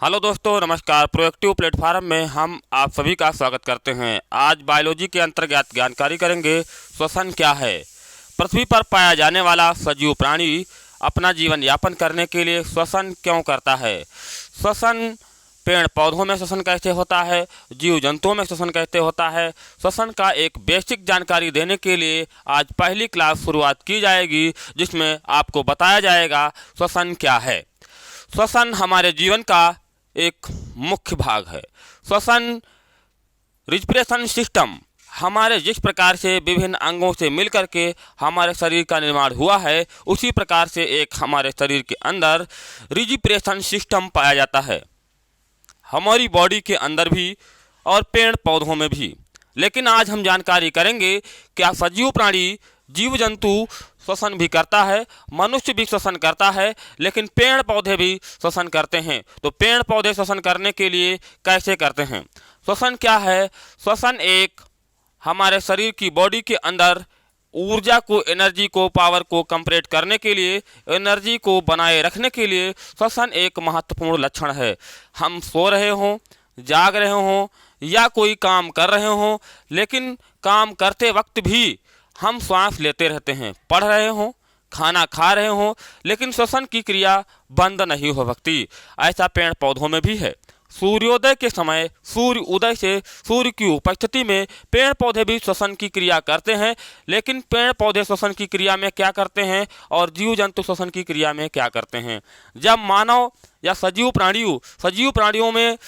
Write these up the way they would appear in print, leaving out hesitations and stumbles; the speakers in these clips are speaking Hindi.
हेलो दोस्तों, नमस्कार। प्रोएक्टिव प्लेटफॉर्म में हम आप सभी का स्वागत करते हैं। आज बायोलॉजी के अंतर्गत जानकारी करेंगे श्वसन क्या है। पृथ्वी पर पाया जाने वाला सजीव प्राणी अपना जीवन यापन करने के लिए श्वसन क्यों करता है। श्वसन पेड़ पौधों में श्वसन कैसे होता है, जीव जंतुओं में श्वसन कैसे होता है। श्वसन का एक बेसिक जानकारी देने के लिए आज पहली क्लास शुरुआत की जाएगी, जिसमें आपको बताया जाएगा श्वसन क्या है। श्वसन हमारे जीवन का एक मुख्य भाग है। श्वसन रिस्पिरेशन सिस्टम हमारे जिस प्रकार से विभिन्न अंगों से मिलकर के हमारे शरीर का निर्माण हुआ है, उसी प्रकार से एक हमारे शरीर के अंदर रिस्पिरेशन सिस्टम पाया जाता है, हमारी बॉडी के अंदर भी और पेड़ पौधों में भी। लेकिन आज हम जानकारी करेंगे क्या सजीव प्राणी जीव जंतु श्वसन भी करता है, मनुष्य भी श्वसन करता है, लेकिन पेड़ पौधे भी श्वसन करते हैं। तो पेड़ पौधे श्वसन करने के लिए कैसे करते हैं, श्वसन क्या है। श्वसन एक हमारे शरीर की बॉडी के अंदर ऊर्जा को, एनर्जी को, पावर को कंप्रेट करने के लिए, एनर्जी को बनाए रखने के लिए श्वसन एक महत्वपूर्ण लक्षण है। हम सो रहे हों, जाग रहे हों या कोई काम कर रहे हों, लेकिन काम करते वक्त भी हम सांस लेते रहते हैं। पढ़ रहे हों, खाना खा रहे हों, लेकिन श्वसन की क्रिया बंद नहीं हो सकती। ऐसा पेड़ पौधों में भी है। सूर्योदय के समय, सूर्य उदय से सूर्य की उपस्थिति में पेड़ पौधे भी श्वसन की क्रिया करते हैं। लेकिन पेड़ पौधे श्वसन की क्रिया में क्या करते हैं और जीव जंतु श्वसन की क्रिया में क्या करते हैं। जब मानव या सजीव प्राणियों में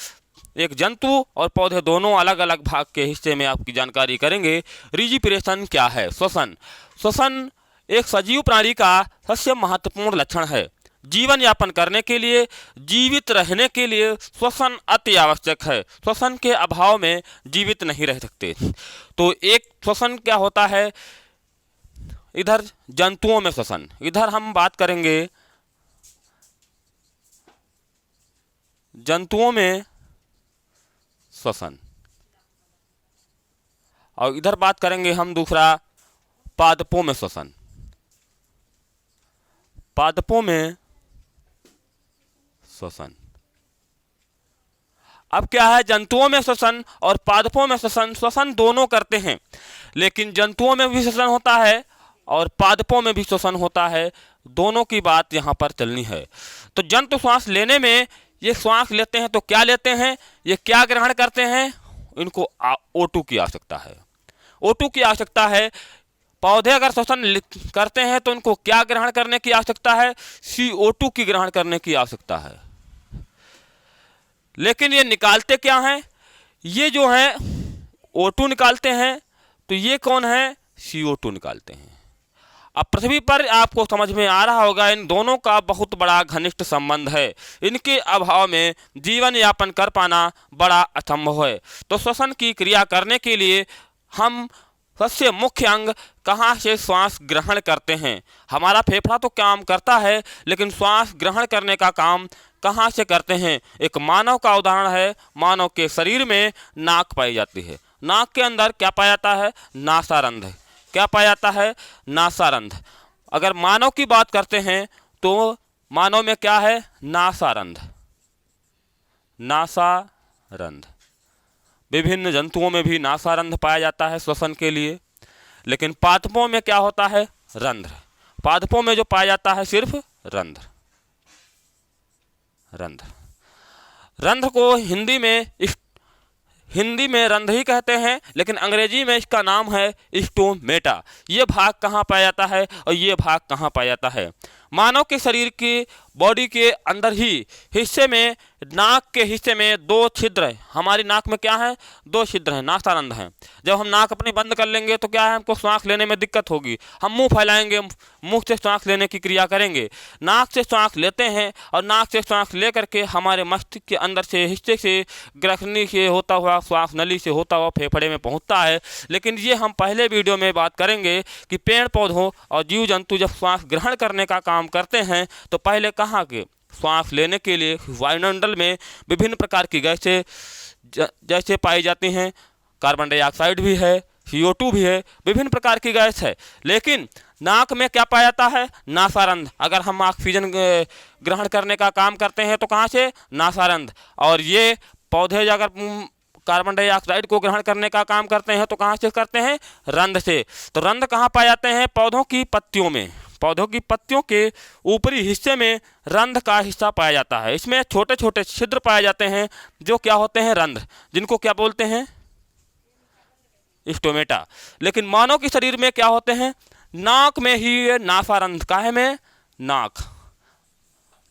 एक जंतु और पौधे दोनों अलग अलग भाग के हिस्से में आपकी जानकारी करेंगे। रिस्पिरेशन क्या है। श्वसन एक सजीव प्राणी का सबसे महत्वपूर्ण लक्षण है। जीवन यापन करने के लिए, जीवित रहने के लिए श्वसन अति आवश्यक है। श्वसन के अभाव में जीवित नहीं रह सकते। तो एक श्वसन क्या होता है, इधर जंतुओं में श्वसन, इधर हम बात करेंगे जंतुओं में श्वसन, और इधर बात करेंगे हम दूसरा पादपों में श्वसन। पादपों में श्वसन। अब क्या है, जंतुओं में श्वसन और पादपों में श्वसन, श्वसन दोनों करते हैं, लेकिन जंतुओं में भी श्वसन होता है और पादपों में भी श्वसन होता है। दोनों की बात यहाँ पर चलनी है। तो जंतु श्वास लेने में, ये श्वास लेते हैं तो क्या लेते हैं, ये क्या ग्रहण करते हैं, इनको O2 की आवश्यकता है। O2 की आवश्यकता है। पौधे अगर श्वसन करते हैं तो उनको क्या ग्रहण करने की आवश्यकता है, CO2 की ग्रहण करने की आवश्यकता है। लेकिन ये निकालते क्या हैं, ये जो है O2 निकालते हैं, तो ये कौन है, CO2 निकालते हैं। अब पृथ्वी पर आपको समझ में आ रहा होगा, इन दोनों का बहुत बड़ा घनिष्ठ संबंध है। इनके अभाव में जीवन यापन कर पाना बड़ा असंभव है। तो श्वसन की क्रिया करने के लिए हम सबसे मुख्य अंग कहाँ से श्वास ग्रहण करते हैं। हमारा फेफड़ा तो काम करता है, लेकिन श्वास ग्रहण करने का काम कहाँ से करते हैं। एक मानव का उदाहरण है। मानव के शरीर में नाक पाई जाती है। नाक के अंदर क्या पाया जाता है, नासारंध्र। क्या पाया जाता है, नासारंध्र। अगर मानव की बात करते हैं तो मानव में क्या है, नासारंध्र। नासारंध्र। विभिन्न जंतुओं में भी नासारंध्र पाया जाता है श्वसन के लिए। लेकिन पादपों में क्या होता है, रंध्र। पादपों में जो पाया जाता है सिर्फ रंध्र। रंध्र को हिंदी में रंध्र ही कहते हैं, लेकिन अंग्रेजी में इसका नाम है स्टोमेटा। ये भाग कहाँ पाया जाता है और ये भाग कहाँ पाया जाता है। मानव के शरीर की बॉडी के अंदर ही हिस्से में, नाक के हिस्से में दो छिद्र है। हमारी नाक में क्या है, दो छिद्र हैं, नासारंध्र हैं। जब हम नाक अपनी बंद कर लेंगे तो क्या है, हमको सांस लेने में दिक्कत होगी। हम मुंह फैलाएंगे, मुंह से सांस लेने की क्रिया करेंगे। नाक से सांस लेते हैं और नाक से सांस ले करके हमारे मस्तिष्क के अंदर से, हिस्से से, ग्रसनी से होता हुआ, श्वास नली से होता हुआ फेफड़े में पहुंचता है। लेकिन ये हम पहले वीडियो में बात करेंगे कि पेड़ पौधों और जीव जंतु जब श्वास ग्रहण करने का काम करते हैं तो पहले कहाँ के, श्वास लेने के लिए वायुमंडल में विभिन्न प्रकार की गैसें जैसे पाई जाती हैं। कार्बन डाइऑक्साइड भी है, CO2 भी है, विभिन्न प्रकार की गैस है। लेकिन नाक में क्या पाया जाता है? नासारंध्र। अगर हम ऑक्सीजन ग्रहण करने का काम करते हैं तो कहाँ से? नासारंध्र। और ये पौधे अगर कार्बन डाइऑक्साइड को ग्रहण करने का काम करते हैं तो कहाँ से करते हैं? रंध्र से। तो रंध्र कहाँ पाए जाते हैं? पौधों की पत्तियों में। पौधों की पत्तियों के ऊपरी हिस्से में रंध्र का हिस्सा पाया जाता है। इसमें छोटे छोटे छिद्र पाए जाते हैं जो क्या होते हैं? रंध्र, जिनको क्या बोलते हैं? स्टोमेटा। लेकिन मानव के शरीर में क्या होते हैं? नाक में ही ये नासारंध्र। काहे में? नाक।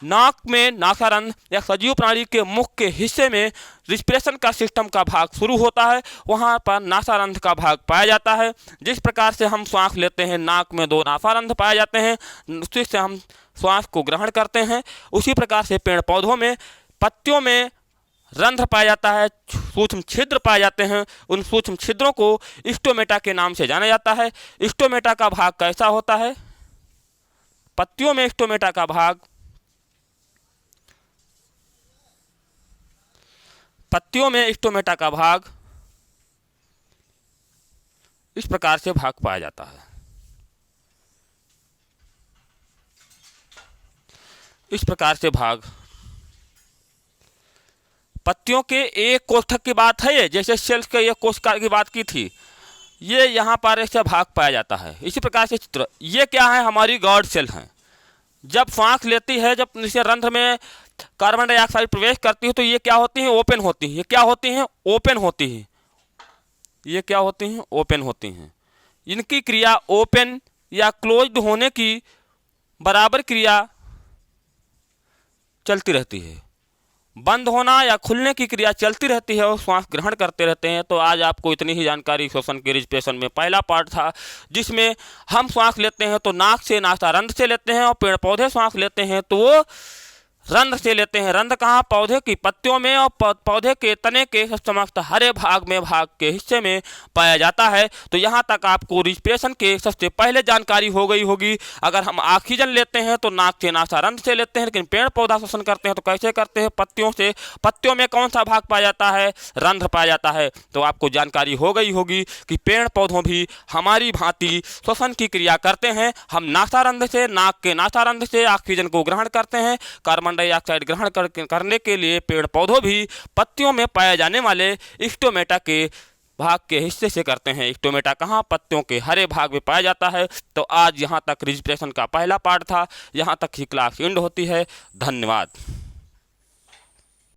नाक में नासारंध्र या सजीव प्राणी के मुख के हिस्से में रिस्पिरेशन का सिस्टम का भाग शुरू होता है, वहाँ पर नासारंध्र का भाग पाया जाता है। जिस प्रकार से हम श्वास लेते हैं, नाक में 2 नासारंध्र पाए जाते हैं, उसी से हम श्वास को ग्रहण करते हैं। उसी प्रकार से पेड़ पौधों में पत्तियों में रंध्र पाया जाता है, सूक्ष्म छिद्र पाए जाते हैं। उन सूक्ष्म छिद्रों को स्टोमेटा के नाम से जाना जाता है। स्टोमेटा का भाग कैसा होता है? पत्तियों में स्टोमेटा का भाग, पत्तियों में स्टोमेटा का भाग इस प्रकार से भाग पाया जाता है। इस प्रकार से भाग पत्तियों के एक कोष्ठक की बात है ये, जैसे सेल्स के एक कोशिका की बात की थी, ये यहाँ पर ऐसे भाग पाया जाता है। इसी प्रकार से चित्र, ये क्या है? हमारी गॉड सेल है। जब सांस लेती है, जब इसे रंध्र में कार्बन डाइऑक्साइड प्रवेश करती है तो ये क्या होती हैं? ओपन होती हैं। ये क्या होती हैं? ओपन होती हैं। ये क्या होती हैं? ओपन होती हैं। इनकी क्रिया ओपन या क्लोज्ड होने की बराबर क्रिया चलती रहती है। बंद होना या खुलने की क्रिया चलती रहती है और श्वास ग्रहण करते रहते हैं। तो आज आपको इतनी ही जानकारी श्वसन के रिस्पिरेशन में पहला पार्ट था, जिसमें हम श्वास लेते हैं तो नाक से, नासारंध्र से लेते हैं, और पेड़ पौधे श्वास लेते हैं तो वो रंध्र से लेते हैं। रंध्र कहाँ? पौधे की पत्तियों में और पौधे के तने के समस्त हरे भाग में, भाग के हिस्से में पाया जाता है। तो यहाँ तक आपको रिस्पिरेशन के सबसे पहले जानकारी हो गई होगी। अगर हम ऑक्सीजन लेते हैं तो नाक से, नासारंध्र से लेते हैं, लेकिन पेड़ पौधा श्वसन करते हैं तो कैसे करते हैं? पत्तियों से। पत्तियों में कौन सा भाग पाया जाता है? रंध्र पाया जाता है। तो आपको जानकारी हो गई होगी कि पेड़ पौधों भी हमारी भांति श्वसन की क्रिया करते हैं। हम नासारंध्र से, नाक के नासारंध्र से ऑक्सीजन को ग्रहण करते हैं। कार्बन डाइऑक्साइड ग्रहण करने के लिए पेड़ पौधों भी पत्तियों में पाए जाने वाले स्टोमेटा के भाग के हिस्से से करते हैं। स्टोमेटा कहाँ? पत्तियों के हरे भाग में पाया जाता है। तो आज यहाँ तक रिस्पिरेशन का पहला पार्ट था। यहाँ तक ही क्लास एंड होती है। धन्यवाद।